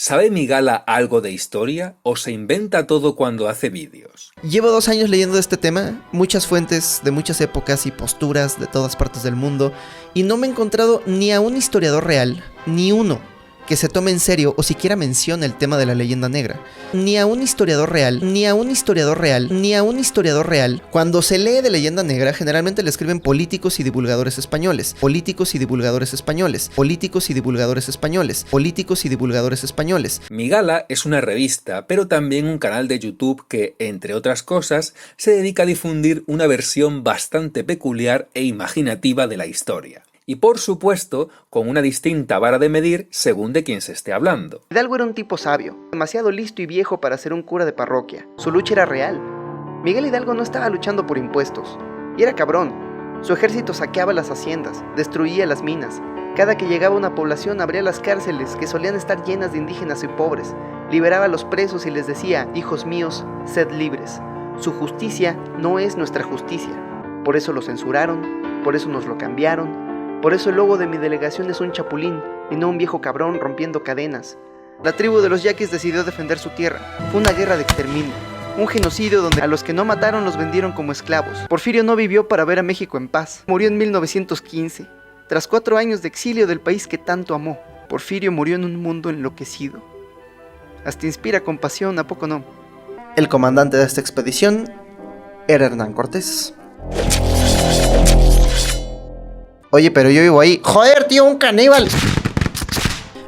¿Sabe Migala algo de historia o se inventa todo cuando hace vídeos? Llevo 2 años leyendo este tema, muchas fuentes de muchas épocas y posturas de todas partes del mundo, y no me he encontrado ni a un historiador real, ni uno que se tome en serio o siquiera mencione el tema de la leyenda negra. Ni a un historiador real. Cuando se lee de leyenda negra, generalmente le escriben políticos y divulgadores españoles. Migala es una revista, pero también un canal de YouTube que, entre otras cosas, se dedica a difundir una versión bastante peculiar e imaginativa de la historia. Y por supuesto, con una distinta vara de medir según de quién se esté hablando. Hidalgo era un tipo sabio, demasiado listo y viejo para ser un cura de parroquia. Su lucha era real. Miguel Hidalgo no estaba luchando por impuestos. Y era cabrón. Su ejército saqueaba las haciendas, destruía las minas. Cada que llegaba una población abría las cárceles que solían estar llenas de indígenas y pobres. Liberaba a los presos y les decía: hijos míos, sed libres. Su justicia no es nuestra justicia. Por eso lo censuraron, por eso nos lo cambiaron. Por eso el logo de mi delegación es un chapulín y no un viejo cabrón rompiendo cadenas. La tribu de los yaquis decidió defender su tierra. Fue una guerra de exterminio, un genocidio donde a los que no mataron los vendieron como esclavos. Porfirio no vivió para ver a México en paz. Murió en 1915, tras 4 años de exilio del país que tanto amó. Porfirio murió en un mundo enloquecido. Hasta inspira compasión, ¿a poco no? El comandante de esta expedición era Hernán Cortés. Oye, pero yo vivo ahí. ¡Joder, tío, un caníbal!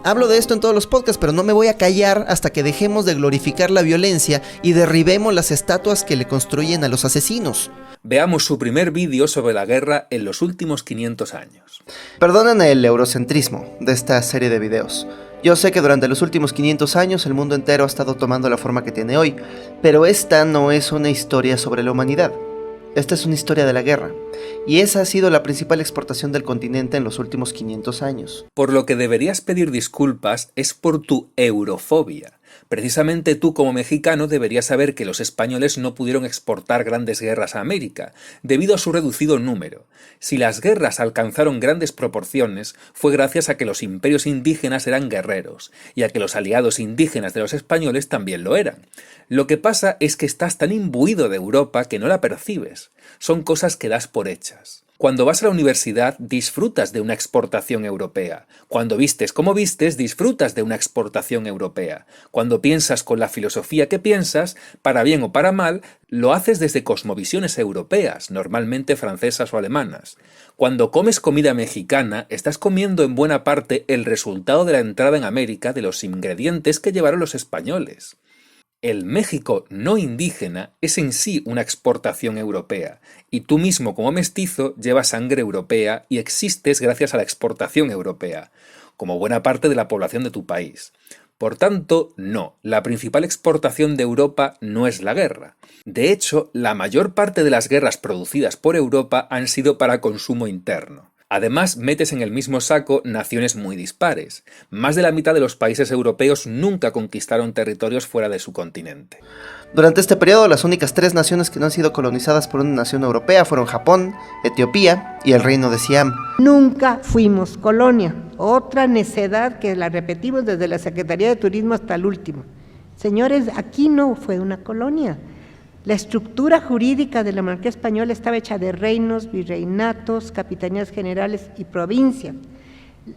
Hablo de esto en todos los podcasts, pero no me voy a callar hasta que dejemos de glorificar la violencia y derribemos las estatuas que le construyen a los asesinos. Veamos su primer vídeo sobre la guerra en los últimos 500 años. Perdonen el eurocentrismo de esta serie de videos. Yo sé que durante los últimos 500 años el mundo entero ha estado tomando la forma que tiene hoy, pero esta no es una historia sobre la humanidad. Esta es una historia de la guerra, y esa ha sido la principal exportación del continente en los últimos 500 años. Por lo que deberías pedir disculpas es por tu eurofobia. Precisamente tú como mexicano deberías saber que los españoles no pudieron exportar grandes guerras a América, debido a su reducido número. Si las guerras alcanzaron grandes proporciones, fue gracias a que los imperios indígenas eran guerreros, y a que los aliados indígenas de los españoles también lo eran. Lo que pasa es que estás tan imbuido de Europa que no la percibes. Son cosas que das por hechas. Cuando vas a la universidad, disfrutas de una exportación europea. Cuando vistes como vistes, disfrutas de una exportación europea. Cuando piensas con la filosofía que piensas, para bien o para mal, lo haces desde cosmovisiones europeas, normalmente francesas o alemanas. Cuando comes comida mexicana, estás comiendo en buena parte el resultado de la entrada en América de los ingredientes que llevaron los españoles. El México no indígena es en sí una exportación europea, y tú mismo como mestizo llevas sangre europea y existes gracias a la exportación europea, como buena parte de la población de tu país. Por tanto, no, la principal exportación de Europa no es la guerra. De hecho, la mayor parte de las guerras producidas por Europa han sido para consumo interno. Además, metes en el mismo saco naciones muy dispares. Más de la mitad de los países europeos nunca conquistaron territorios fuera de su continente. Durante este periodo, las únicas 3 naciones que no han sido colonizadas por una nación europea fueron Japón, Etiopía y el Reino de Siam. Nunca fuimos colonia. Otra necedad que la repetimos desde la Secretaría de Turismo hasta el último. Señores, aquí no fue una colonia. La estructura jurídica de la monarquía española estaba hecha de reinos, virreinatos, capitanías generales y provincias.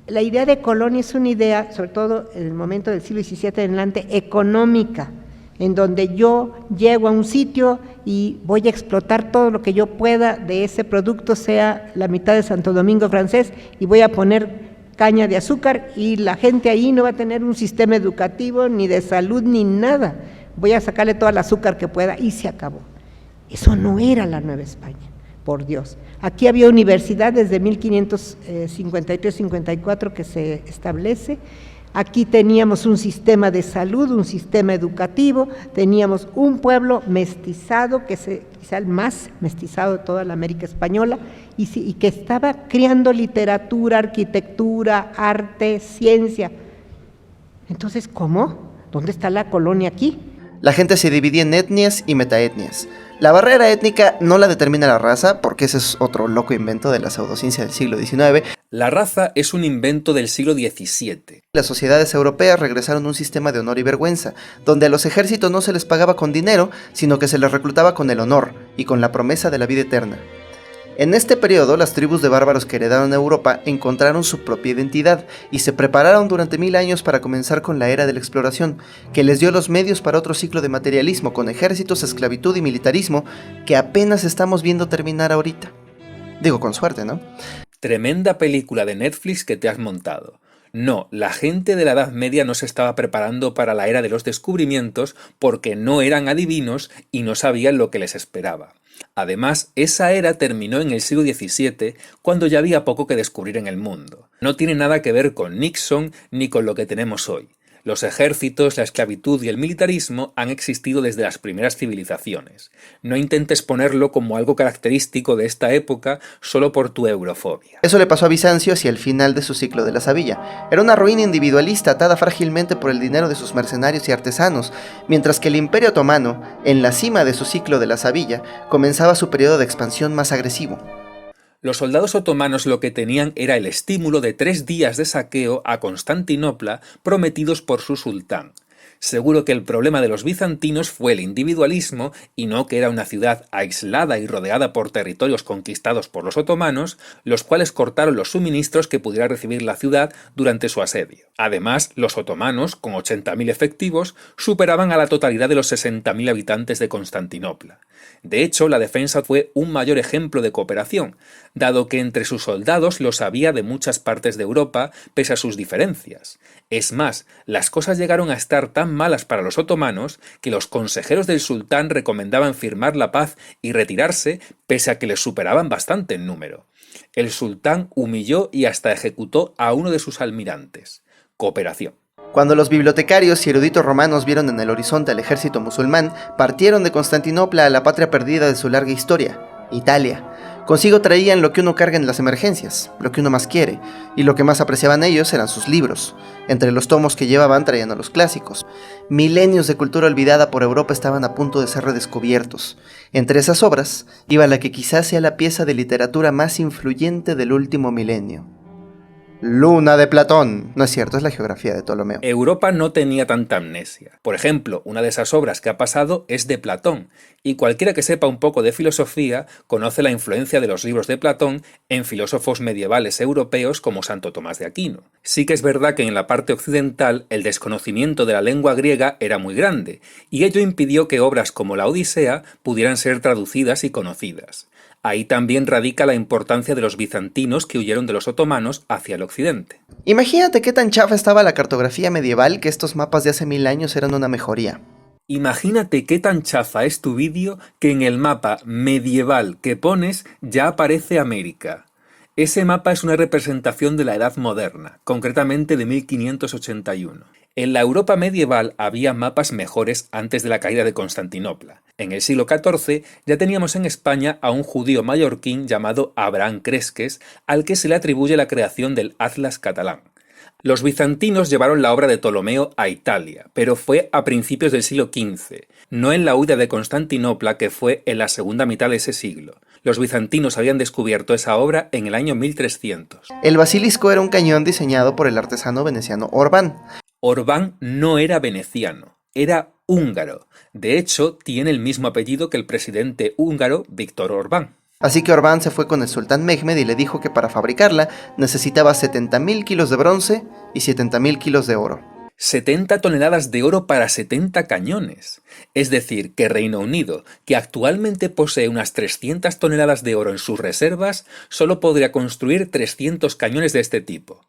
La idea de colonia es una idea, sobre todo en el momento del siglo XVII en adelante, económica, en donde yo llego a un sitio y voy a explotar todo lo que yo pueda de ese producto, sea la mitad de Santo Domingo francés, y voy a poner caña de azúcar, y la gente ahí no va a tener un sistema educativo, ni de salud, ni nada. Voy a sacarle todo el azúcar que pueda, y se acabó. Eso no era la Nueva España, por Dios. Aquí había universidad desde 1553-54 que se establece. Aquí teníamos un sistema de salud, un sistema educativo, teníamos un pueblo mestizado, quizá el más mestizado de toda la América española, y que estaba creando literatura, arquitectura, arte, ciencia. Entonces, ¿cómo? ¿Dónde está la colonia aquí? La gente se dividía en etnias y metaetnias. La barrera étnica no la determina la raza, porque ese es otro loco invento de la pseudociencia del siglo XIX. La raza es un invento del siglo XVII. Las sociedades europeas regresaron a un sistema de honor y vergüenza, donde a los ejércitos no se les pagaba con dinero, sino que se les reclutaba con el honor y con la promesa de la vida eterna. En este periodo, las tribus de bárbaros que heredaron Europa encontraron su propia identidad y se prepararon durante 1000 años para comenzar con la era de la exploración, que les dio los medios para otro ciclo de materialismo con ejércitos, esclavitud y militarismo que apenas estamos viendo terminar ahorita. Digo, con suerte, ¿no? Tremenda película de Netflix que te has montado. No, la gente de la Edad Media no se estaba preparando para la era de los descubrimientos porque no eran adivinos y no sabían lo que les esperaba. Además, esa era terminó en el siglo XVII, cuando ya había poco que descubrir en el mundo. No tiene nada que ver con Nixon ni con lo que tenemos hoy. Los ejércitos, la esclavitud y el militarismo han existido desde las primeras civilizaciones. No intentes ponerlo como algo característico de esta época solo por tu eurofobia. Eso le pasó a Bizancio hacia el final de su ciclo de la Sabilla. Era una ruina individualista atada frágilmente por el dinero de sus mercenarios y artesanos, mientras que el Imperio Otomano, en la cima de su ciclo de la Sabilla, comenzaba su periodo de expansión más agresivo. Los soldados otomanos lo que tenían era el estímulo de 3 días de saqueo a Constantinopla prometidos por su sultán. Seguro que el problema de los bizantinos fue el individualismo y no que era una ciudad aislada y rodeada por territorios conquistados por los otomanos, los cuales cortaron los suministros que pudiera recibir la ciudad durante su asedio. Además, los otomanos, con 80.000 efectivos, superaban a la totalidad de los 60.000 habitantes de Constantinopla. De hecho, la defensa fue un mayor ejemplo de cooperación, dado que entre sus soldados los había de muchas partes de Europa, pese a sus diferencias. Es más, las cosas llegaron a estar tan malas para los otomanos que los consejeros del sultán recomendaban firmar la paz y retirarse, pese a que les superaban bastante en número. El sultán humilló y hasta ejecutó a uno de sus almirantes. Cooperación. Cuando los bibliotecarios y eruditos romanos vieron en el horizonte al ejército musulmán, partieron de Constantinopla a la patria perdida de su larga historia, Italia. Consigo traían lo que uno carga en las emergencias, lo que uno más quiere, y lo que más apreciaban ellos eran sus libros. Entre los tomos que llevaban traían a los clásicos. Milenios de cultura olvidada por Europa estaban a punto de ser redescubiertos. Entre esas obras iba la que quizás sea la pieza de literatura más influyente del último milenio. Luna de Platón. No es cierto, es la geografía de Ptolomeo. Europa no tenía tanta amnesia. Por ejemplo, una de esas obras que ha pasado es de Platón, y cualquiera que sepa un poco de filosofía conoce la influencia de los libros de Platón en filósofos medievales europeos como Santo Tomás de Aquino. Sí que es verdad que en la parte occidental el desconocimiento de la lengua griega era muy grande, y ello impidió que obras como la Odisea pudieran ser traducidas y conocidas. Ahí también radica la importancia de los bizantinos que huyeron de los otomanos hacia el occidente. Imagínate qué tan chafa estaba la cartografía medieval que estos mapas de hace 1000 años eran una mejoría. Imagínate qué tan chafa es tu vídeo que en el mapa medieval que pones ya aparece América. Ese mapa es una representación de la Edad Moderna, concretamente de 1581. En la Europa medieval había mapas mejores antes de la caída de Constantinopla. En el siglo XIV ya teníamos en España a un judío mallorquín llamado Abraham Cresques, al que se le atribuye la creación del Atlas catalán. Los bizantinos llevaron la obra de Ptolomeo a Italia, pero fue a principios del siglo XV, no en la huida de Constantinopla, que fue en la segunda mitad de ese siglo. Los bizantinos habían descubierto esa obra en el año 1300. El basilisco era un cañón diseñado por el artesano veneciano Orbán. Orbán no era veneciano, era húngaro. De hecho, tiene el mismo apellido que el presidente húngaro Viktor Orbán. Así que Orbán se fue con el sultán Mehmed y le dijo que para fabricarla necesitaba 70.000 kilos de bronce y 70.000 kilos de oro. 70 toneladas de oro para 70 cañones. Es decir, que Reino Unido, que actualmente posee unas 300 toneladas de oro en sus reservas, solo podría construir 300 cañones de este tipo.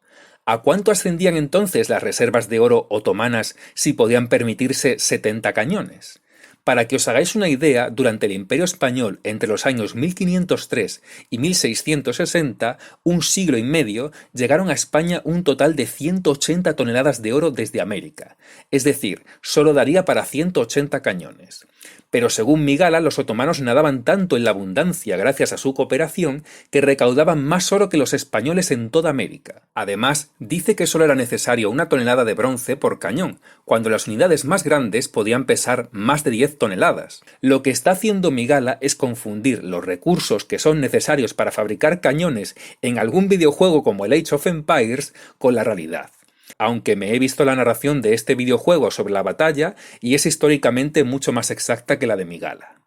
¿A cuánto ascendían entonces las reservas de oro otomanas si podían permitirse 70 cañones? Para que os hagáis una idea, durante el Imperio Español, entre los años 1503 y 1660, un siglo y medio, llegaron a España un total de 180 toneladas de oro desde América. Es decir, solo daría para 180 cañones. Pero según Migala, los otomanos nadaban tanto en la abundancia gracias a su cooperación que recaudaban más oro que los españoles en toda América. Además, dice que solo era necesario 1 tonelada de bronce por cañón, cuando las unidades más grandes podían pesar más de 10 10 toneladas. Lo que está haciendo Migala es confundir los recursos que son necesarios para fabricar cañones en algún videojuego como el Age of Empires con la realidad. Aunque me he visto la narración de este videojuego sobre la batalla y es históricamente mucho más exacta que la de Migala.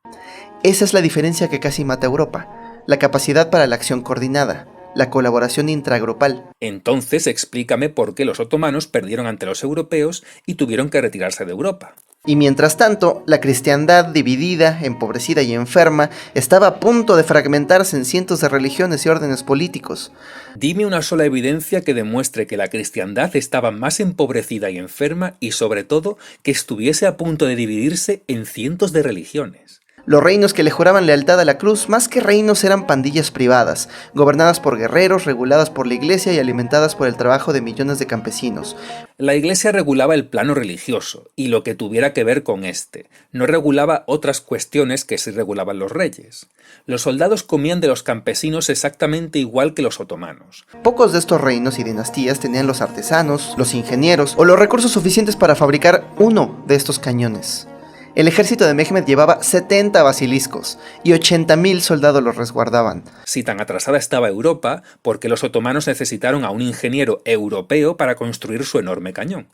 Esa es la diferencia que casi mata a Europa, la capacidad para la acción coordinada, la colaboración intragrupal. Entonces explícame por qué los otomanos perdieron ante los europeos y tuvieron que retirarse de Europa. Y mientras tanto, la cristiandad dividida, empobrecida y enferma estaba a punto de fragmentarse en cientos de religiones y órdenes políticos. Dime una sola evidencia que demuestre que la cristiandad estaba más empobrecida y enferma y sobre todo que estuviese a punto de dividirse en cientos de religiones. Los reinos que le juraban lealtad a la cruz, más que reinos, eran pandillas privadas, gobernadas por guerreros, reguladas por la iglesia y alimentadas por el trabajo de millones de campesinos. La iglesia regulaba el plano religioso y lo que tuviera que ver con este. No regulaba otras cuestiones que sí regulaban los reyes. Los soldados comían de los campesinos exactamente igual que los otomanos. Pocos de estos reinos y dinastías tenían los artesanos, los ingenieros o los recursos suficientes para fabricar uno de estos cañones. El ejército de Mehmed llevaba 70 basiliscos y 80.000 soldados los resguardaban. Si tan atrasada estaba Europa, porque los otomanos necesitaron a un ingeniero europeo para construir su enorme cañón.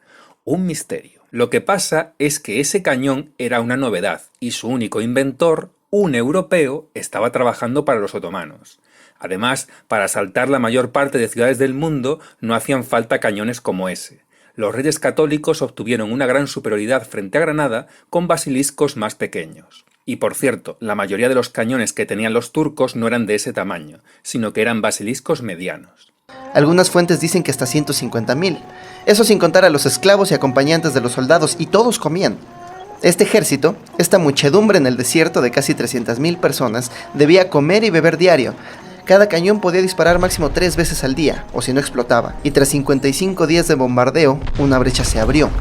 Un misterio. Lo que pasa es que ese cañón era una novedad y su único inventor, un europeo, estaba trabajando para los otomanos. Además, para asaltar la mayor parte de ciudades del mundo no hacían falta cañones como ese. Los reyes católicos obtuvieron una gran superioridad frente a Granada con basiliscos más pequeños. Y por cierto, la mayoría de los cañones que tenían los turcos no eran de ese tamaño, sino que eran basiliscos medianos. Algunas fuentes dicen que hasta 150.000. Eso sin contar a los esclavos y acompañantes de los soldados, y todos comían. Este ejército, esta muchedumbre en el desierto de casi 300.000 personas, debía comer y beber diario. Cada cañón podía disparar máximo 3 veces al día, o si no explotaba, y tras 55 días de bombardeo, una brecha se abrió.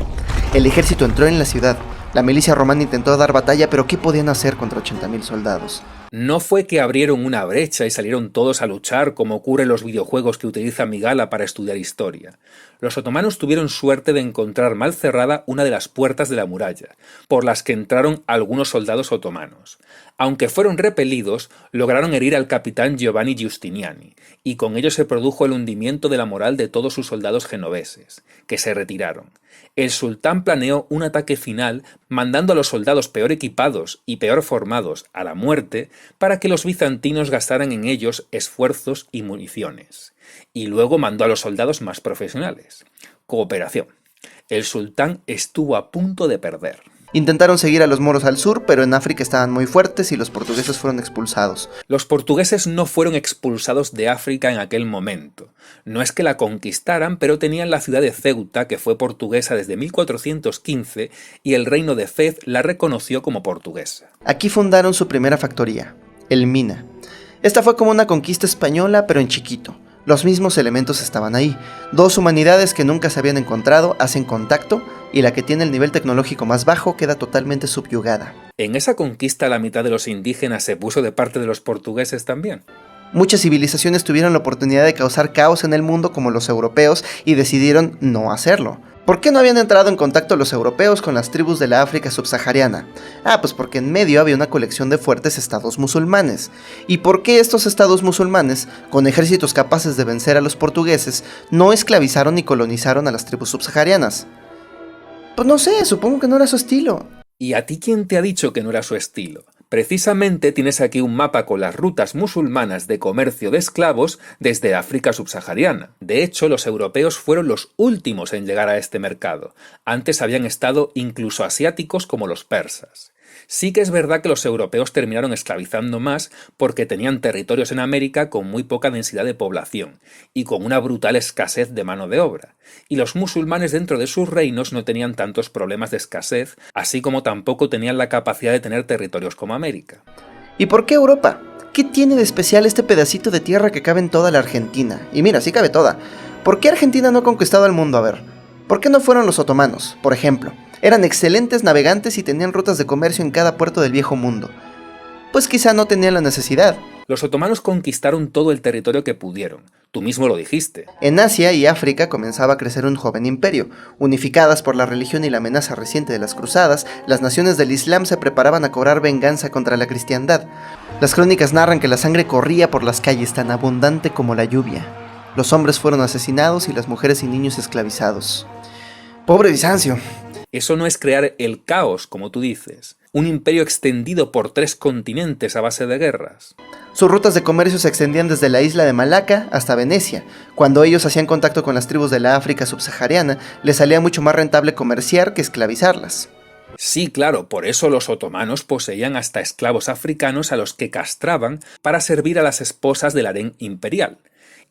El ejército entró en la ciudad. La milicia romana intentó dar batalla, pero ¿qué podían hacer contra 80.000 soldados? No fue que abrieron una brecha y salieron todos a luchar como ocurre en los videojuegos que utiliza Migala para estudiar historia. Los otomanos tuvieron suerte de encontrar mal cerrada una de las puertas de la muralla, por las que entraron algunos soldados otomanos. Aunque fueron repelidos, lograron herir al capitán Giovanni Giustiniani, y con ello se produjo el hundimiento de la moral de todos sus soldados genoveses, que se retiraron. El sultán planeó un ataque final mandando a los soldados peor equipados y peor formados a la muerte para que los bizantinos gastaran en ellos esfuerzos y municiones. Y luego mandó a los soldados más profesionales. Cooperación. El sultán estuvo a punto de perder. Intentaron seguir a los moros al sur, pero en África estaban muy fuertes y los portugueses fueron expulsados. Los portugueses no fueron expulsados de África en aquel momento. No es que la conquistaran, pero tenían la ciudad de Ceuta, que fue portuguesa desde 1415, y el reino de Fez la reconoció como portuguesa. Aquí fundaron su primera factoría, el Mina. Esta fue como una conquista española, pero en chiquito. Los mismos elementos estaban ahí. Dos humanidades que nunca se habían encontrado hacen contacto y la que tiene el nivel tecnológico más bajo queda totalmente subyugada. ¿En esa conquista la mitad de los indígenas se puso de parte de los portugueses también? Muchas civilizaciones tuvieron la oportunidad de causar caos en el mundo como los europeos y decidieron no hacerlo. ¿Por qué no habían entrado en contacto los europeos con las tribus de la África subsahariana? Pues porque en medio había una colección de fuertes estados musulmanes. ¿Y por qué estos estados musulmanes, con ejércitos capaces de vencer a los portugueses, no esclavizaron ni colonizaron a las tribus subsaharianas? Pues no sé, supongo que no era su estilo. ¿Y a ti quién te ha dicho que no era su estilo? Precisamente tienes aquí un mapa con las rutas musulmanas de comercio de esclavos desde África subsahariana. De hecho, los europeos fueron los últimos en llegar a este mercado. Antes habían estado incluso asiáticos como los persas. Sí que es verdad que los europeos terminaron esclavizando más porque tenían territorios en América con muy poca densidad de población y con una brutal escasez de mano de obra, y los musulmanes dentro de sus reinos no tenían tantos problemas de escasez, así como tampoco tenían la capacidad de tener territorios como América. ¿Y por qué Europa? ¿Qué tiene de especial este pedacito de tierra que cabe en toda la Argentina? Y mira, sí cabe toda. ¿Por qué Argentina no ha conquistado el mundo? A ver, ¿por qué no fueron los otomanos, por ejemplo? Eran excelentes navegantes y tenían rutas de comercio en cada puerto del viejo mundo. Pues quizá no tenían la necesidad. Los otomanos conquistaron todo el territorio que pudieron. Tú mismo lo dijiste. En Asia y África comenzaba a crecer un joven imperio. Unificadas por la religión y la amenaza reciente de las cruzadas, las naciones del Islam se preparaban a cobrar venganza contra la cristiandad. Las crónicas narran que la sangre corría por las calles tan abundante como la lluvia. Los hombres fueron asesinados y las mujeres y niños esclavizados. ¡Pobre Bizancio! Eso no es crear el caos, como tú dices. Un imperio extendido por 3 continentes a base de guerras. Sus rutas de comercio se extendían desde la isla de Malaca hasta Venecia. Cuando ellos hacían contacto con las tribus de la África subsahariana, les salía mucho más rentable comerciar que esclavizarlas. Sí, claro, por eso los otomanos poseían hasta esclavos africanos a los que castraban para servir a las esposas del harén imperial.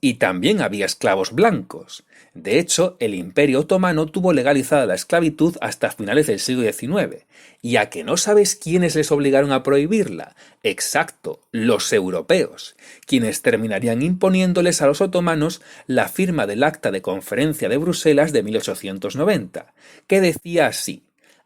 Y también había esclavos blancos. De hecho, el Imperio Otomano tuvo legalizada la esclavitud hasta finales del siglo XIX. ¿Y a que no sabes quiénes les obligaron a prohibirla? Exacto, los europeos, quienes terminarían imponiéndoles a los otomanos la firma del Acta de Conferencia de Bruselas de 1890, que decía así: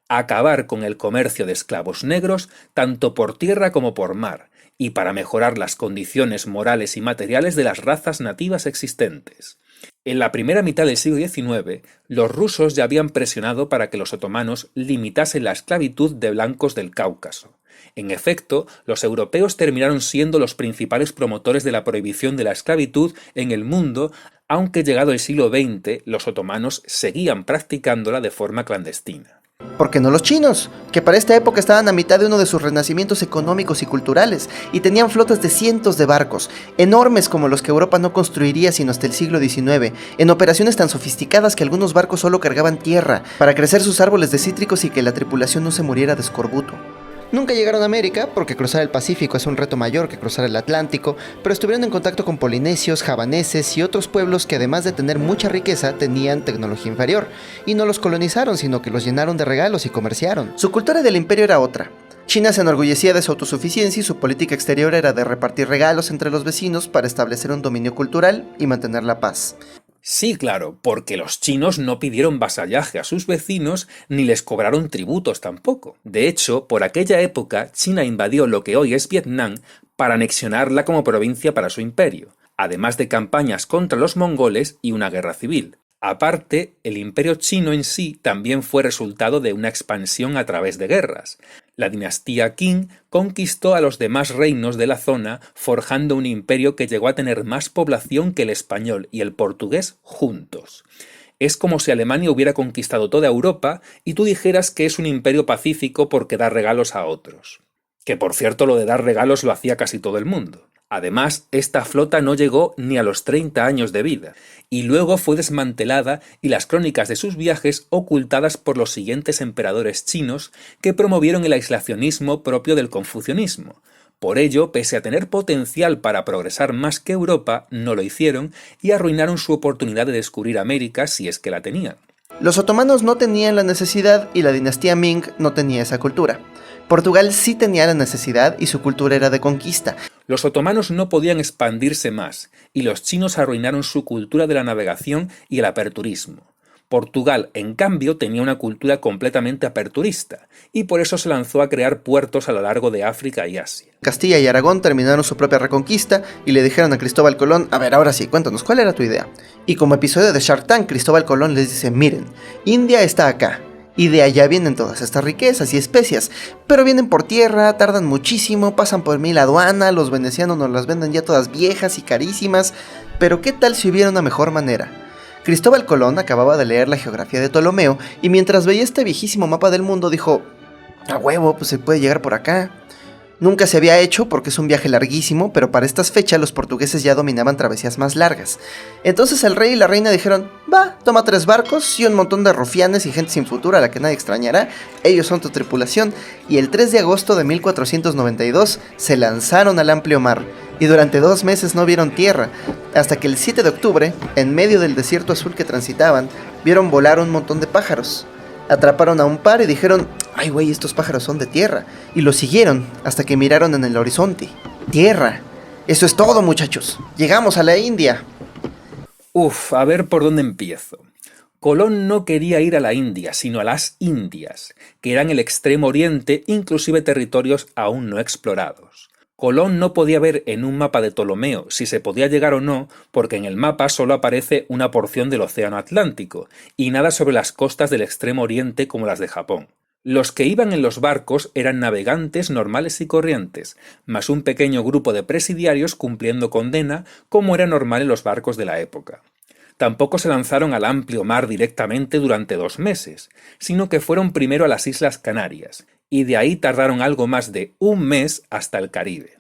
acabar con el comercio de esclavos negros tanto por tierra como por mar, y para mejorar las condiciones morales y materiales de las razas nativas existentes. En la primera mitad del siglo XIX, los rusos ya habían presionado para que los otomanos limitasen la esclavitud de blancos del Cáucaso. En efecto, los europeos terminaron siendo los principales promotores de la prohibición de la esclavitud en el mundo, aunque llegado el siglo XX, los otomanos seguían practicándola de forma clandestina. ¿Por qué no los chinos? Que para esta época estaban a mitad de uno de sus renacimientos económicos y culturales, y tenían flotas de cientos de barcos, enormes como los que Europa no construiría sino hasta el siglo XIX, en operaciones tan sofisticadas que algunos barcos solo cargaban tierra, para crecer sus árboles de cítricos y que la tripulación no se muriera de escorbuto. Nunca llegaron a América, porque cruzar el Pacífico es un reto mayor que cruzar el Atlántico, pero estuvieron en contacto con polinesios, javaneses y otros pueblos que además de tener mucha riqueza, tenían tecnología inferior. Y no los colonizaron, sino que los llenaron de regalos y comerciaron. Su cultura del imperio era otra. China se enorgullecía de su autosuficiencia y su política exterior era de repartir regalos entre los vecinos para establecer un dominio cultural y mantener la paz. Sí, claro, porque los chinos no pidieron vasallaje a sus vecinos ni les cobraron tributos tampoco. De hecho, por aquella época, China invadió lo que hoy es Vietnam para anexionarla como provincia para su imperio, además de campañas contra los mongoles y una guerra civil. Aparte, el imperio chino en sí también fue resultado de una expansión a través de guerras. La dinastía Qing conquistó a los demás reinos de la zona, forjando un imperio que llegó a tener más población que el español y el portugués juntos. Es como si Alemania hubiera conquistado toda Europa y tú dijeras que es un imperio pacífico porque da regalos a otros. Que por cierto, lo de dar regalos lo hacía casi todo el mundo. Además, esta flota no llegó ni a los 30 años de vida, y luego fue desmantelada y las crónicas de sus viajes ocultadas por los siguientes emperadores chinos que promovieron el aislacionismo propio del confucianismo. Por ello, pese a tener potencial para progresar más que Europa, no lo hicieron y arruinaron su oportunidad de descubrir América si es que la tenían. Los otomanos no tenían la necesidad y la dinastía Ming no tenía esa cultura. Portugal sí tenía la necesidad y su cultura era de conquista. Los otomanos no podían expandirse más, y los chinos arruinaron su cultura de la navegación y el aperturismo. Portugal, en cambio, tenía una cultura completamente aperturista, y por eso se lanzó a crear puertos a lo largo de África y Asia. Castilla y Aragón terminaron su propia reconquista y le dijeron a Cristóbal Colón: a ver, ahora sí, cuéntanos, ¿cuál era tu idea? Y como episodio de Shark Tank, Cristóbal Colón les dice: miren, India está acá, y de allá vienen todas estas riquezas y especias, pero vienen por tierra, tardan muchísimo, pasan por 1000 aduanas, los venecianos nos las venden ya todas viejas y carísimas, pero ¿qué tal si hubiera una mejor manera? Cristóbal Colón acababa de leer la geografía de Ptolomeo y mientras veía este viejísimo mapa del mundo dijo: a huevo, pues se puede llegar por acá. Nunca se había hecho porque es un viaje larguísimo, pero para estas fechas los portugueses ya dominaban travesías más largas. Entonces el rey y la reina dijeron: va, toma 3 barcos y un montón de rufianes y gente sin futuro a la que nadie extrañará, ellos son tu tripulación, y el 3 de agosto de 1492 se lanzaron al amplio mar, y durante 2 meses no vieron tierra, hasta que el 7 de octubre, en medio del desierto azul que transitaban, vieron volar un montón de pájaros. Atraparon a un par y dijeron: ay güey, estos pájaros son de tierra. Y los siguieron hasta que miraron en el horizonte. Tierra. Eso es todo, muchachos. Llegamos a la India. A ver por dónde empiezo. Colón no quería ir a la India, sino a las Indias, que eran el extremo oriente, inclusive territorios aún no explorados. Colón no podía ver en un mapa de Ptolomeo si se podía llegar o no, porque en el mapa solo aparece una porción del Océano Atlántico y nada sobre las costas del Extremo Oriente como las de Japón. Los que iban en los barcos eran navegantes normales y corrientes, más un pequeño grupo de presidiarios cumpliendo condena, como era normal en los barcos de la época. Tampoco se lanzaron al amplio mar directamente durante 2 meses, sino que fueron primero a las Islas Canarias, y de ahí tardaron algo más de 1 mes hasta el Caribe.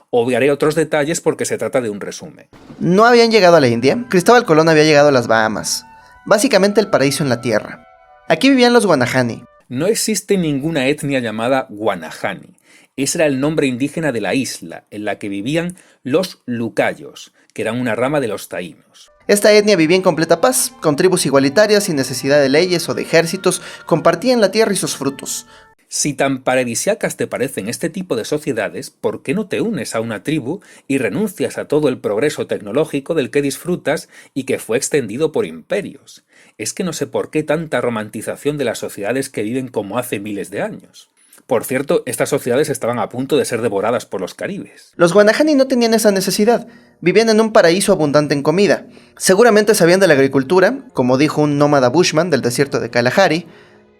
Obviaré otros detalles porque se trata de un resumen. No habían llegado a la India, Cristóbal Colón había llegado a las Bahamas, básicamente el paraíso en la tierra. Aquí vivían los Guanahani. No existe ninguna etnia llamada Guanahani. Ese era el nombre indígena de la isla, en la que vivían los lucayos, que eran una rama de los taínos. Esta etnia vivía en completa paz, con tribus igualitarias, sin necesidad de leyes o de ejércitos, compartían la tierra y sus frutos. Si tan paradisíacas te parecen este tipo de sociedades, ¿por qué no te unes a una tribu y renuncias a todo el progreso tecnológico del que disfrutas y que fue extendido por imperios? Es que no sé por qué tanta romantización de las sociedades que viven como hace miles de años. Por cierto, estas sociedades estaban a punto de ser devoradas por los caribes. Los Guanahani no tenían esa necesidad, vivían en un paraíso abundante en comida. Seguramente sabían de la agricultura, como dijo un nómada bushman del desierto de Kalahari.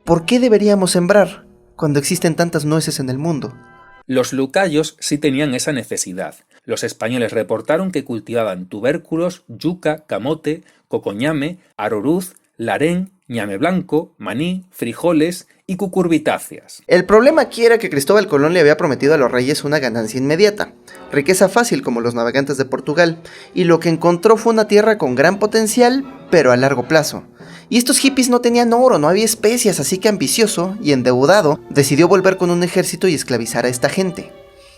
¿Por qué deberíamos sembrar cuando existen tantas nueces en el mundo? Los lucayos sí tenían esa necesidad. Los españoles reportaron que cultivaban tubérculos, yuca, camote, cocoñame, aroruz, larén, ñame blanco, maní, frijoles y cucurbitáceas. El problema aquí era que Cristóbal Colón le había prometido a los reyes una ganancia inmediata, riqueza fácil como los navegantes de Portugal, y lo que encontró fue una tierra con gran potencial, pero a largo plazo. Y estos hippies no tenían oro, no había especias, así que ambicioso y endeudado, decidió volver con un ejército y esclavizar a esta gente.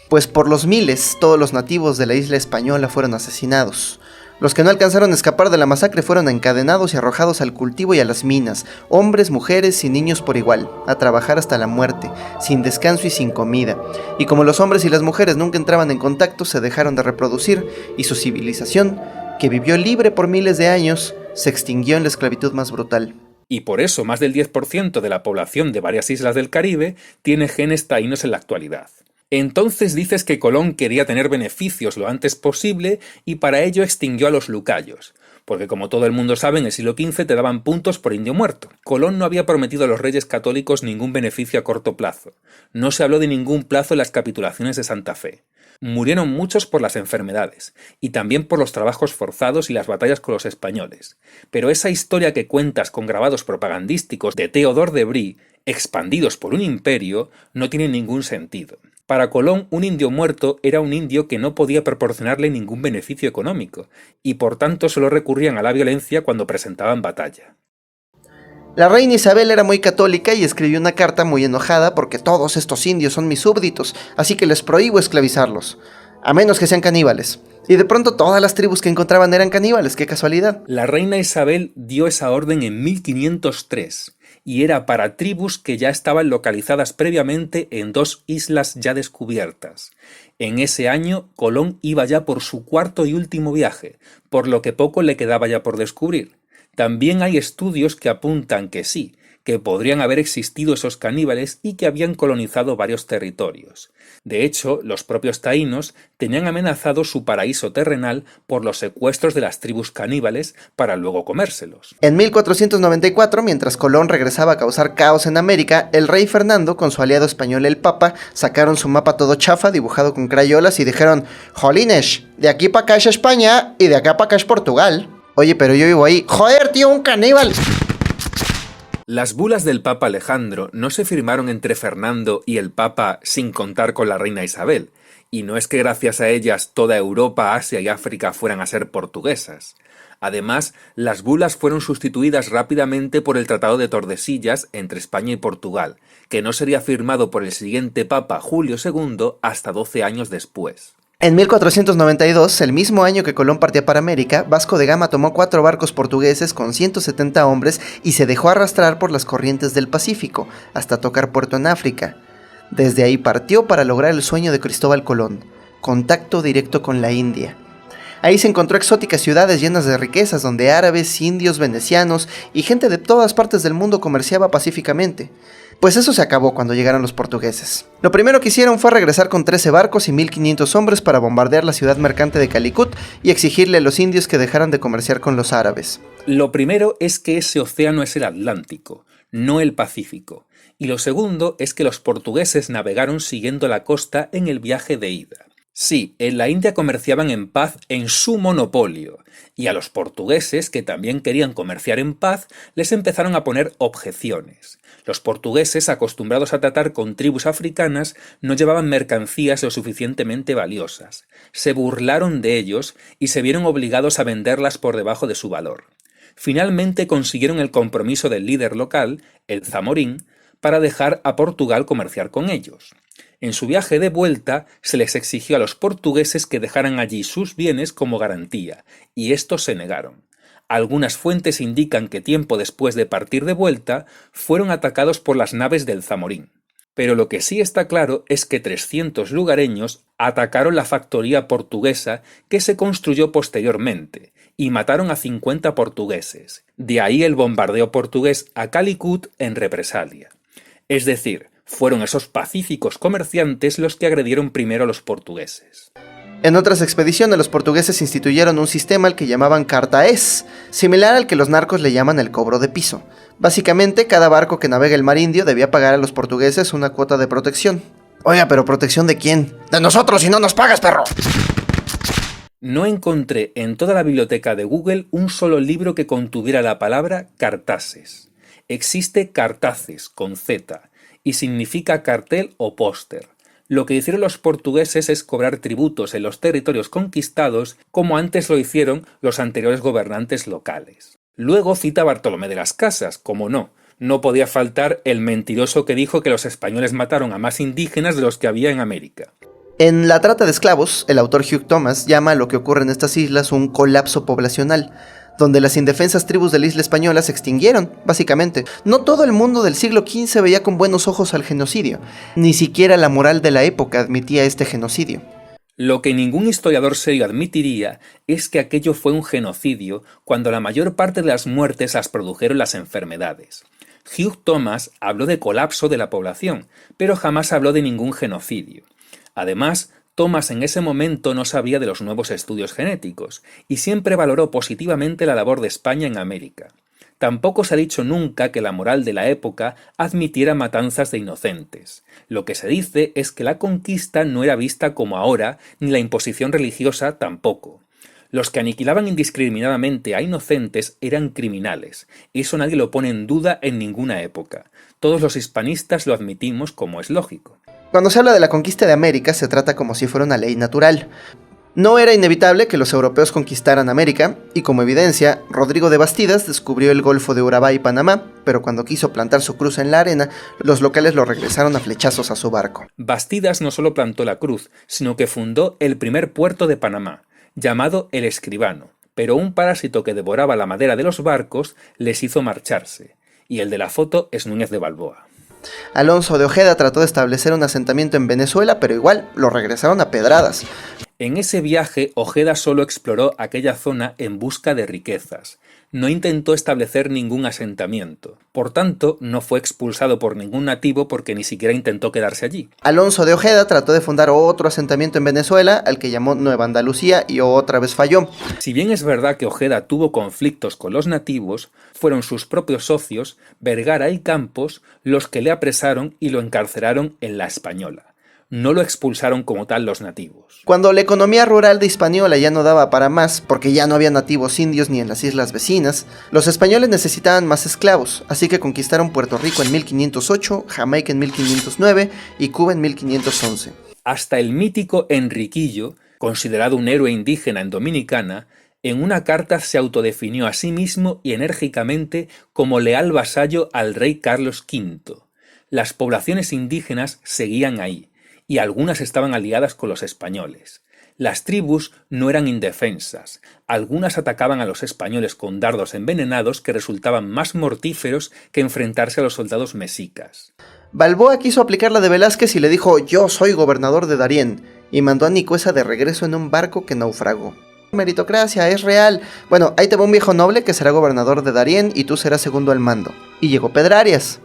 Pues por los miles, todos los nativos de la isla española fueron asesinados. Los que no alcanzaron a escapar de la masacre fueron encadenados y arrojados al cultivo y a las minas, hombres, mujeres y niños por igual, a trabajar hasta la muerte, sin descanso y sin comida. Y como los hombres y las mujeres nunca entraban en contacto, se dejaron de reproducir, y su civilización, que vivió libre por miles de años, se extinguió en la esclavitud más brutal. Y por eso más del 10% de la población de varias islas del Caribe tiene genes taínos en la actualidad. Entonces dices que Colón quería tener beneficios lo antes posible y para ello extinguió a los lucayos, porque como todo el mundo sabe en el siglo XV te daban puntos por indio muerto. Colón no había prometido a los reyes católicos ningún beneficio a corto plazo. No se habló de ningún plazo en las capitulaciones de Santa Fe. Murieron muchos por las enfermedades, y también por los trabajos forzados y las batallas con los españoles. Pero esa historia que cuentas con grabados propagandísticos de Théodore de Brie, expandidos por un imperio, no tiene ningún sentido. Para Colón, un indio muerto era un indio que no podía proporcionarle ningún beneficio económico, y por tanto solo recurrían a la violencia cuando presentaban batalla. La reina Isabel era muy católica y escribió una carta muy enojada porque todos estos indios son mis súbditos, así que les prohíbo esclavizarlos, a menos que sean caníbales. Y de pronto todas las tribus que encontraban eran caníbales, qué casualidad. La reina Isabel dio esa orden en 1503, y era para tribus que ya estaban localizadas previamente en 2 islas ya descubiertas. En ese año, Colón iba ya por su 4º y último viaje, por lo que poco le quedaba ya por descubrir. También hay estudios que apuntan que sí, que podrían haber existido esos caníbales y que habían colonizado varios territorios. De hecho, los propios taínos tenían amenazado su paraíso terrenal por los secuestros de las tribus caníbales para luego comérselos. En 1494, mientras Colón regresaba a causar caos en América, el rey Fernando, con su aliado español el Papa, sacaron su mapa todo chafa, dibujado con crayolas, y dijeron: «Jolines, de aquí para acá es España y de acá para acá es Portugal». Oye, pero yo vivo ahí. ¡Joder, tío, un caníbal! Las bulas del Papa Alejandro no se firmaron entre Fernando y el Papa sin contar con la reina Isabel, y no es que gracias a ellas toda Europa, Asia y África fueran a ser portuguesas. Además, las bulas fueron sustituidas rápidamente por el Tratado de Tordesillas entre España y Portugal, que no sería firmado por el siguiente Papa Julio II hasta 12 años después. En 1492, el mismo año que Colón partía para América, Vasco de Gama tomó 4 barcos portugueses con 170 hombres y se dejó arrastrar por las corrientes del Pacífico, hasta tocar puerto en África. Desde ahí partió para lograr el sueño de Cristóbal Colón: contacto directo con la India. Ahí se encontró exóticas ciudades llenas de riquezas donde árabes, indios, venecianos y gente de todas partes del mundo comerciaba pacíficamente. Pues eso se acabó cuando llegaron los portugueses. Lo primero que hicieron fue regresar con 13 barcos y 1500 hombres para bombardear la ciudad mercante de Calicut y exigirle a los indios que dejaran de comerciar con los árabes. Lo primero es que ese océano es el Atlántico, no el Pacífico. Y lo segundo es que los portugueses navegaron siguiendo la costa en el viaje de ida. Sí, en la India comerciaban en paz en su monopolio, y a los portugueses, que también querían comerciar en paz, les empezaron a poner objeciones. Los portugueses, acostumbrados a tratar con tribus africanas, no llevaban mercancías lo suficientemente valiosas. Se burlaron de ellos y se vieron obligados a venderlas por debajo de su valor. Finalmente consiguieron el compromiso del líder local, el Zamorín, para dejar a Portugal comerciar con ellos. En su viaje de vuelta se les exigió a los portugueses que dejaran allí sus bienes como garantía, y estos se negaron. Algunas fuentes indican que tiempo después de partir de vuelta fueron atacados por las naves del Zamorín. Pero lo que sí está claro es que 300 lugareños atacaron la factoría portuguesa que se construyó posteriormente y mataron a 50 portugueses. De ahí el bombardeo portugués a Calicut en represalia. Es decir, fueron esos pacíficos comerciantes los que agredieron primero a los portugueses. En otras expediciones los portugueses instituyeron un sistema al que llamaban cartaés, similar al que los narcos le llaman el cobro de piso. Básicamente, cada barco que navega el mar Indio debía pagar a los portugueses una cuota de protección. Oiga, pero ¿protección de quién? ¡De nosotros si no nos pagas, perro! No encontré en toda la biblioteca de Google un solo libro que contuviera la palabra cartases. Existe cartaces con Z y significa cartel o póster. Lo que hicieron los portugueses es cobrar tributos en los territorios conquistados como antes lo hicieron los anteriores gobernantes locales. Luego cita a Bartolomé de las Casas, como no podía faltar el mentiroso que dijo que los españoles mataron a más indígenas de los que había en América. En La trata de esclavos, el autor Hugh Thomas llama a lo que ocurre en estas islas un colapso poblacional, donde las indefensas tribus de la isla española se extinguieron, básicamente. No todo el mundo del siglo XV veía con buenos ojos al genocidio, ni siquiera la moral de la época admitía este genocidio. Lo que ningún historiador serio admitiría es que aquello fue un genocidio cuando la mayor parte de las muertes las produjeron las enfermedades. Hugh Thomas habló de colapso de la población, pero jamás habló de ningún genocidio. Además, Thomas en ese momento no sabía de los nuevos estudios genéticos y siempre valoró positivamente la labor de España en América. Tampoco se ha dicho nunca que la moral de la época admitiera matanzas de inocentes. Lo que se dice es que la conquista no era vista como ahora, ni la imposición religiosa tampoco. Los que aniquilaban indiscriminadamente a inocentes eran criminales. Eso nadie lo pone en duda en ninguna época. Todos los hispanistas lo admitimos como es lógico. Cuando se habla de la conquista de América se trata como si fuera una ley natural. No era inevitable que los europeos conquistaran América, y como evidencia, Rodrigo de Bastidas descubrió el Golfo de Urabá y Panamá, pero cuando quiso plantar su cruz en la arena, los locales lo regresaron a flechazos a su barco. Bastidas no solo plantó la cruz, sino que fundó el primer puerto de Panamá, llamado El Escribano, pero un parásito que devoraba la madera de los barcos les hizo marcharse, y el de la foto es Núñez de Balboa. Alonso de Ojeda trató de establecer un asentamiento en Venezuela, pero igual lo regresaron a pedradas. En ese viaje, Ojeda solo exploró aquella zona en busca de riquezas. No intentó establecer ningún asentamiento. Por tanto, no fue expulsado por ningún nativo porque ni siquiera intentó quedarse allí. Alonso de Ojeda trató de fundar otro asentamiento en Venezuela, al que llamó Nueva Andalucía, y otra vez falló. Si bien es verdad que Ojeda tuvo conflictos con los nativos, fueron sus propios socios, Vergara y Campos, los que le apresaron y lo encarcelaron en La Española. No lo expulsaron como tal los nativos. Cuando la economía rural de Hispaniola ya no daba para más, porque ya no había nativos indios ni en las islas vecinas, los españoles necesitaban más esclavos, así que conquistaron Puerto Rico en 1508, Jamaica en 1509 y Cuba en 1511. Hasta el mítico Enriquillo, considerado un héroe indígena en Dominicana, en una carta se autodefinió a sí mismo y enérgicamente como leal vasallo al rey Carlos V. Las poblaciones indígenas seguían ahí, y algunas estaban aliadas con los españoles. Las tribus no eran indefensas, algunas atacaban a los españoles con dardos envenenados que resultaban más mortíferos que enfrentarse a los soldados mexicas. Balboa quiso aplicar la de Velázquez y le dijo: yo soy gobernador de Darién, y mandó a Nicuesa de regreso en un barco que naufragó. meritocracia, es real. Bueno, ahí te va un viejo noble que será gobernador de Darién y tú serás segundo al mando. Y llegó Pedrarias.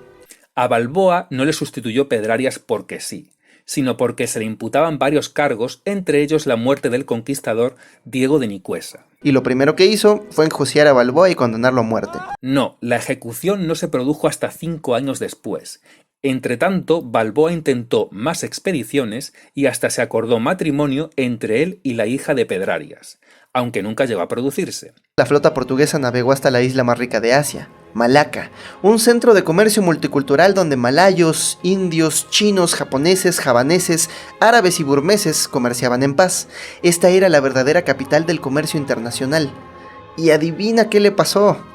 A Balboa no le sustituyó Pedrarias porque sí, sino porque se le imputaban varios cargos, entre ellos la muerte del conquistador Diego de Nicuesa. Y lo primero que hizo fue enjuiciar a Balboa y condenarlo a muerte. No, la ejecución no se produjo hasta 5 años después. Entretanto, Balboa intentó más expediciones y hasta se acordó matrimonio entre él y la hija de Pedrarias, aunque nunca llegó a producirse. La flota portuguesa navegó hasta la isla más rica de Asia, Malaca, un centro de comercio multicultural donde malayos, indios, chinos, japoneses, javaneses, árabes y burmeses comerciaban en paz. Esta era la verdadera capital del comercio internacional. Y adivina qué le pasó.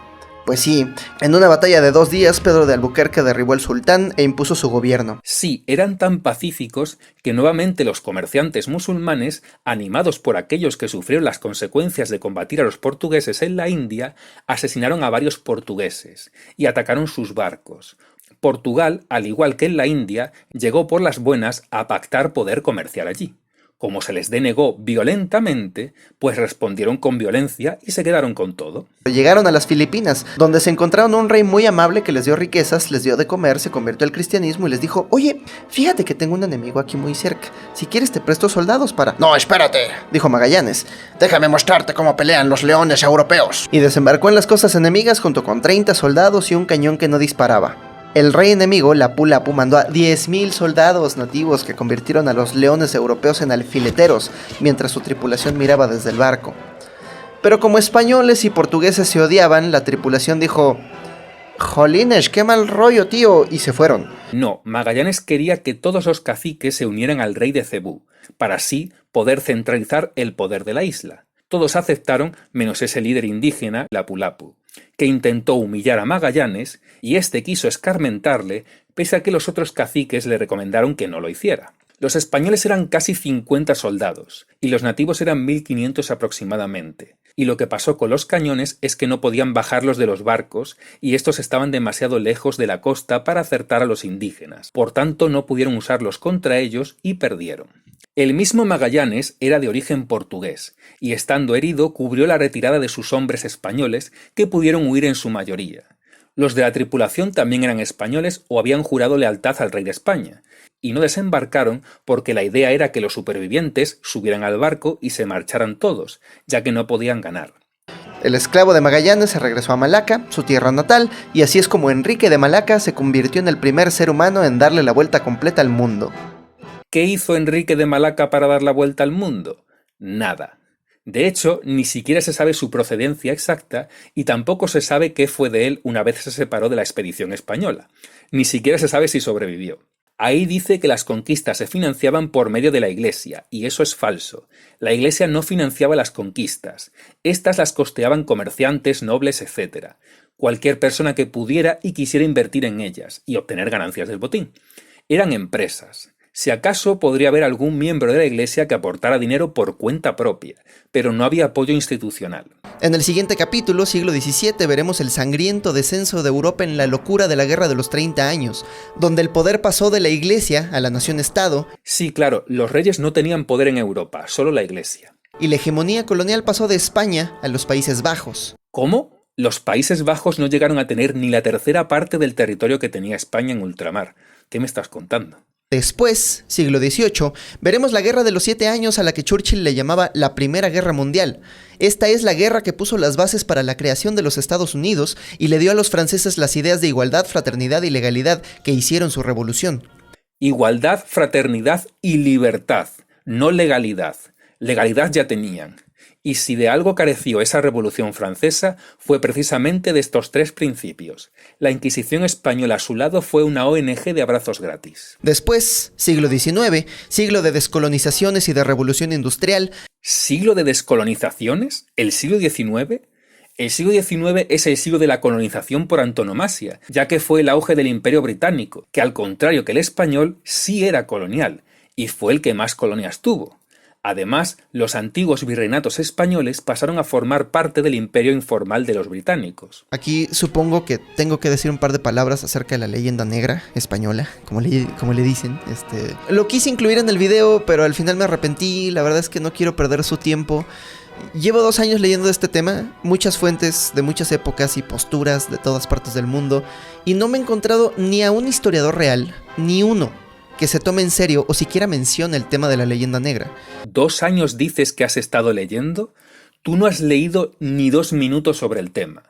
Pues sí, en una batalla de 2 días, Pedro de Albuquerque derribó al sultán e impuso su gobierno. Sí, eran tan pacíficos que nuevamente los comerciantes musulmanes, animados por aquellos que sufrieron las consecuencias de combatir a los portugueses en la India, asesinaron a varios portugueses y atacaron sus barcos. Portugal, al igual que en la India, llegó por las buenas a pactar poder comerciar allí. Como se les denegó violentamente, pues respondieron con violencia y se quedaron con todo. Llegaron a las Filipinas, donde se encontraron un rey muy amable que les dio riquezas, les dio de comer, se convirtió al cristianismo y les dijo: oye, fíjate que tengo un enemigo aquí muy cerca, si quieres te presto soldados para... No, espérate, dijo Magallanes, déjame mostrarte cómo pelean los leones europeos. y desembarcó en las costas enemigas junto con 30 soldados y un cañón que no disparaba. El rey enemigo, Lapu-Lapu, mandó a 10,000 soldados nativos que convirtieron a los leones europeos en alfileteros, mientras su tripulación miraba desde el barco. Pero como españoles y portugueses se odiaban, la tripulación dijo: jolines, qué mal rollo, tío, y se fueron. No, Magallanes quería que todos los caciques se unieran al rey de Cebú, para así poder centralizar el poder de la isla. Todos aceptaron, menos ese líder indígena, Lapu-Lapu, que intentó humillar a Magallanes y este quiso escarmentarle, pese a que los otros caciques le recomendaron que no lo hiciera. Los españoles eran casi 50 soldados y los nativos eran 1.500 aproximadamente. Y lo que pasó con los cañones es que no podían bajarlos de los barcos y estos estaban demasiado lejos de la costa para acertar a los indígenas. Por tanto, no pudieron usarlos contra ellos y perdieron. El mismo Magallanes era de origen portugués y estando herido cubrió la retirada de sus hombres españoles que pudieron huir en su mayoría. Los de la tripulación también eran españoles o habían jurado lealtad al rey de España y no desembarcaron porque la idea era que los supervivientes subieran al barco y se marcharan todos, ya que no podían ganar. El esclavo de Magallanes se regresó a Malaca, su tierra natal, y así es como Enrique de Malaca se convirtió en el primer ser humano en darle la vuelta completa al mundo. ¿Qué hizo Enrique de Malaca para dar la vuelta al mundo? Nada. De hecho, ni siquiera se sabe su procedencia exacta y tampoco se sabe qué fue de él una vez se separó de la expedición española. Ni siquiera se sabe si sobrevivió. Ahí dice que las conquistas se financiaban por medio de la Iglesia, y eso es falso. La Iglesia no financiaba las conquistas. Estas las costeaban comerciantes, nobles, etc. Cualquier persona que pudiera y quisiera invertir en ellas y obtener ganancias del botín. Eran empresas. Si acaso podría haber algún miembro de la Iglesia que aportara dinero por cuenta propia, pero no había apoyo institucional. En el siguiente capítulo, siglo XVII, veremos el sangriento descenso de Europa en la locura de la Guerra de los 30 años, donde el poder pasó de la Iglesia a la nación-estado. Sí, claro, los reyes no tenían poder en Europa, solo la Iglesia. Y la hegemonía colonial pasó de España a los Países Bajos. ¿Cómo? Los Países Bajos no llegaron a tener ni la tercera parte del territorio que tenía España en ultramar. ¿Qué me estás contando? Después, siglo XVIII, veremos la Guerra de los 7 años a la que Churchill le llamaba la Primera Guerra Mundial. Esta es la guerra que puso las bases para la creación de los Estados Unidos y le dio a los franceses las ideas de igualdad, fraternidad y legalidad que hicieron su revolución. Igualdad, fraternidad y libertad, no legalidad. Legalidad ya tenían. Y si de algo careció esa Revolución Francesa, fue precisamente de estos 3 principios. La Inquisición española a su lado fue una ONG de abrazos gratis. Después, siglo XIX, siglo de descolonizaciones y de revolución industrial. ¿Siglo de descolonizaciones? ¿El siglo XIX? El siglo XIX es el siglo de la colonización por antonomasia, ya que fue el auge del Imperio Británico, que al contrario que el español, sí era colonial, y fue el que más colonias tuvo. Además, los antiguos virreinatos españoles pasaron a formar parte del imperio informal de los británicos. Aquí supongo que tengo que decir un par de palabras acerca de la leyenda negra española, como le dicen. Lo quise incluir en el video, pero al final me arrepentí. La verdad es que no quiero perder su tiempo. Llevo 2 años leyendo de este tema, muchas fuentes de muchas épocas y posturas de todas partes del mundo, y no me he encontrado ni a un historiador real, ni uno que se tome en serio o siquiera mencione el tema de la leyenda negra. 2 años dices que has estado leyendo. Tú no has leído ni 2 minutos sobre el tema.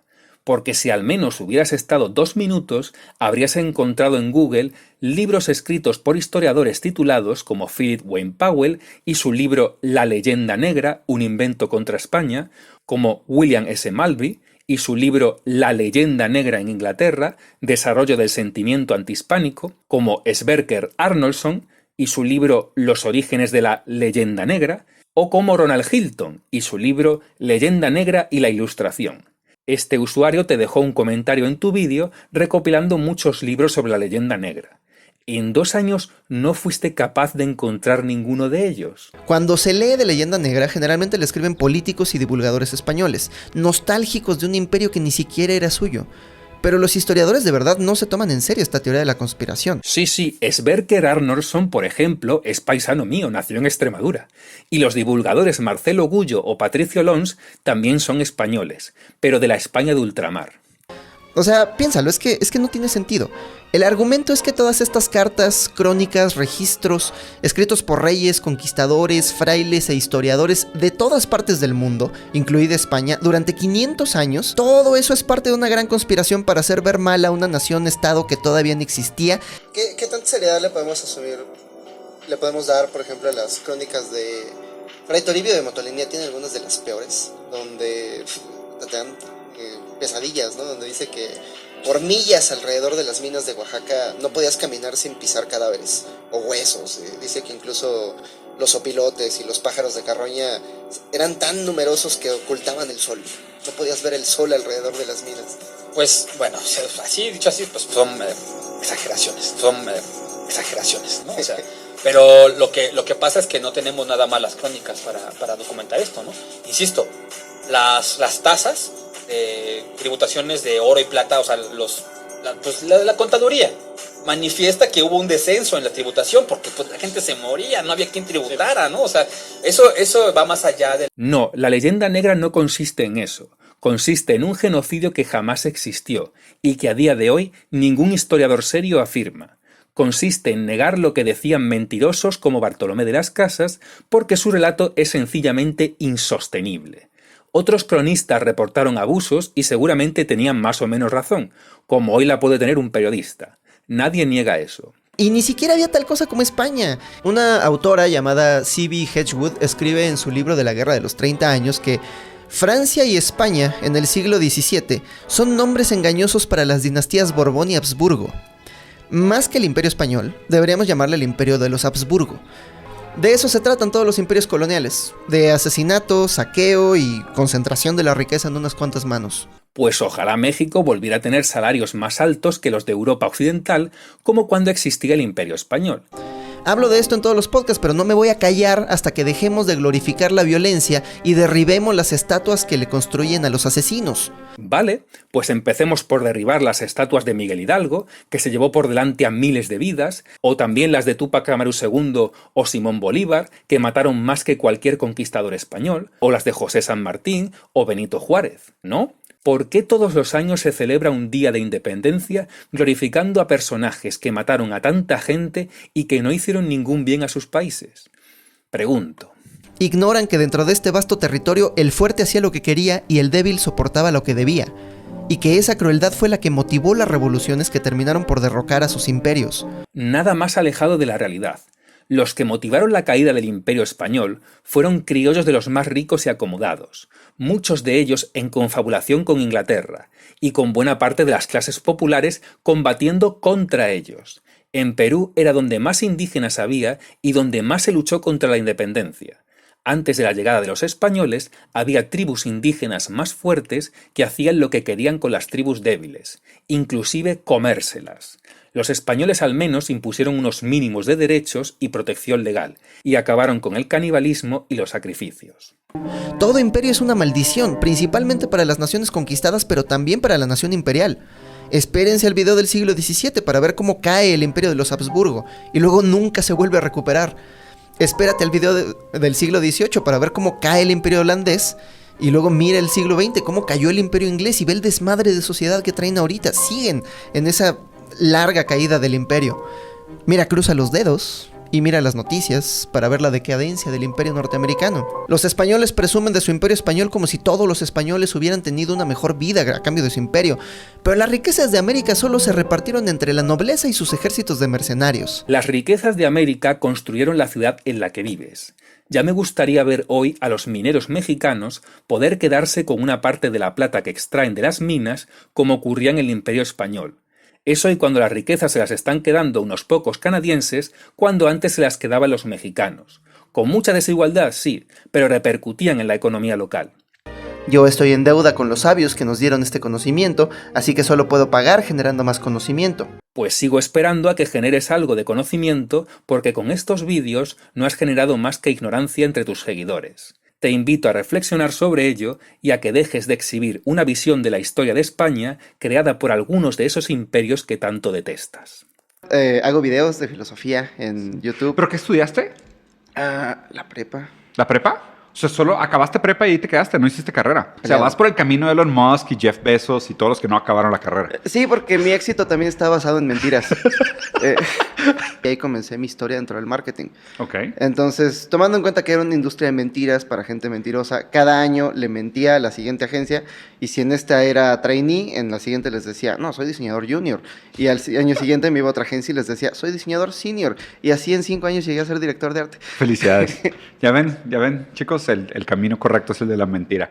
Porque si al menos hubieras estado 2 minutos, habrías encontrado en Google libros escritos por historiadores titulados como Philip Wayne Powell y su libro La leyenda negra, un invento contra España, como William S. Malby y su libro La leyenda negra en Inglaterra, desarrollo del sentimiento antihispánico, como Sverker Arnoldson y su libro Los orígenes de la leyenda negra, o como Ronald Hilton y su libro Leyenda negra y la ilustración. Este usuario te dejó un comentario en tu vídeo recopilando muchos libros sobre la leyenda negra. ¿En 2 años no fuiste capaz de encontrar ninguno de ellos? Cuando se lee de leyenda negra, generalmente le escriben políticos y divulgadores españoles, nostálgicos de un imperio que ni siquiera era suyo. Pero los historiadores de verdad no se toman en serio esta teoría de la conspiración. Sí, Sverker Arnoldson, por ejemplo, es paisano mío, nació en Extremadura. Y los divulgadores Marcelo Gullo o Patricio Lons también son españoles, pero de la España de ultramar. O sea, piénsalo, es que no tiene sentido. El argumento es que todas estas cartas, crónicas, registros, escritos por reyes, conquistadores, frailes e historiadores de todas partes del mundo, incluida España, durante 500 años, todo eso es parte de una gran conspiración para hacer ver mal a una nación-estado que todavía no existía. ¿Qué tanta seriedad le podemos asumir? Le podemos dar, por ejemplo, a las crónicas de Fray Toribio de Motolinía, tiene algunas de las peores, donde te dan pesadillas, ¿no? Donde dice que por millas alrededor de las minas de Oaxaca no podías caminar sin pisar cadáveres o huesos. Dice que incluso los opilotes y los pájaros de carroña eran tan numerosos que ocultaban el sol. No podías ver el sol alrededor de las minas. Pues bueno, así dicho así, pues son exageraciones, ¿no? O sea, pero lo que pasa es que no tenemos nada más las crónicas para documentar esto, ¿no? Insisto, las tasas de tributaciones de oro y plata, o sea, la contaduría manifiesta que hubo un descenso en la tributación porque pues la gente se moría, no había quien tributara, ¿no? O sea, eso va más allá de... No, la leyenda negra no consiste en eso. Consiste en un genocidio que jamás existió y que a día de hoy ningún historiador serio afirma. Consiste en negar lo que decían mentirosos como Bartolomé de las Casas porque su relato es sencillamente insostenible. Otros cronistas reportaron abusos y seguramente tenían más o menos razón, como hoy la puede tener un periodista. Nadie niega eso. Y ni siquiera había tal cosa como España. Una autora llamada C.B. Hedgewood escribe en su libro de la Guerra de los 30 años que Francia y España en el siglo XVII son nombres engañosos para las dinastías Borbón y Habsburgo. Más que el Imperio Español, deberíamos llamarle el Imperio de los Habsburgo. De eso se tratan todos los imperios coloniales, de asesinato, saqueo y concentración de la riqueza en unas cuantas manos. Pues ojalá México volviera a tener salarios más altos que los de Europa Occidental, como cuando existía el Imperio Español. Hablo de esto en todos los podcasts, pero no me voy a callar hasta que dejemos de glorificar la violencia y derribemos las estatuas que le construyen a los asesinos. Vale, pues empecemos por derribar las estatuas de Miguel Hidalgo, que se llevó por delante a miles de vidas, o también las de Túpac Amaru II o Simón Bolívar, que mataron más que cualquier conquistador español, o las de José San Martín o Benito Juárez, ¿no? ¿Por qué todos los años se celebra un día de independencia glorificando a personajes que mataron a tanta gente y que no hicieron ningún bien a sus países? Pregunto. Ignoran que dentro de este vasto territorio el fuerte hacía lo que quería y el débil soportaba lo que debía, y que esa crueldad fue la que motivó las revoluciones que terminaron por derrocar a sus imperios. Nada más alejado de la realidad. Los que motivaron la caída del Imperio Español fueron criollos de los más ricos y acomodados, muchos de ellos en confabulación con Inglaterra, y con buena parte de las clases populares combatiendo contra ellos. En Perú era donde más indígenas había y donde más se luchó contra la independencia. Antes de la llegada de los españoles, había tribus indígenas más fuertes que hacían lo que querían con las tribus débiles, inclusive comérselas. Los españoles al menos impusieron unos mínimos de derechos y protección legal, y acabaron con el canibalismo y los sacrificios. Todo imperio es una maldición, principalmente para las naciones conquistadas, pero también para la nación imperial. Espérense al video del siglo XVII para ver cómo cae el imperio de los Habsburgo, y luego nunca se vuelve a recuperar. Espérate al video del siglo XVIII para ver cómo cae el imperio holandés. Y luego mira el siglo XX, cómo cayó el imperio inglés y ve el desmadre de sociedad que traen ahorita. Siguen en esa larga caída del imperio. Mira, cruza los dedos y mira las noticias para ver la decadencia del imperio norteamericano. Los españoles presumen de su imperio español como si todos los españoles hubieran tenido una mejor vida a cambio de su imperio. Pero las riquezas de América solo se repartieron entre la nobleza y sus ejércitos de mercenarios. Las riquezas de América construyeron la ciudad en la que vives. Ya me gustaría ver hoy a los mineros mexicanos poder quedarse con una parte de la plata que extraen de las minas, como ocurría en el Imperio Español. Eso y cuando las riquezas se las están quedando unos pocos canadienses, cuando antes se las quedaban los mexicanos. Con mucha desigualdad, sí, pero repercutían en la economía local. Yo estoy en deuda con los sabios que nos dieron este conocimiento, así que solo puedo pagar generando más conocimiento. Pues sigo esperando a que generes algo de conocimiento, porque con estos vídeos no has generado más que ignorancia entre tus seguidores. Te invito a reflexionar sobre ello y a que dejes de exhibir una visión de la historia de España creada por algunos de esos imperios que tanto detestas. Hago videos de filosofía en YouTube. ¿Pero qué estudiaste? La prepa. ¿La prepa? O sea, solo acabaste prepa y ahí te quedaste, no hiciste carrera. O sea, Claro. vas por el camino de Elon Musk y Jeff Bezos y todos los que no acabaron la carrera. Sí, porque mi éxito también está basado en mentiras. Y ahí comencé mi historia dentro del marketing. Ok. Entonces, tomando en cuenta que era una industria de mentiras para gente mentirosa, cada año le mentía a la siguiente agencia y si en esta era trainee, en la siguiente les decía, no, soy diseñador junior. Y al año siguiente me iba a otra agencia y les decía, soy diseñador senior. Y así en 5 años llegué a ser director de arte. Felicidades. Ya ven, chicos, el camino correcto es el de la mentira.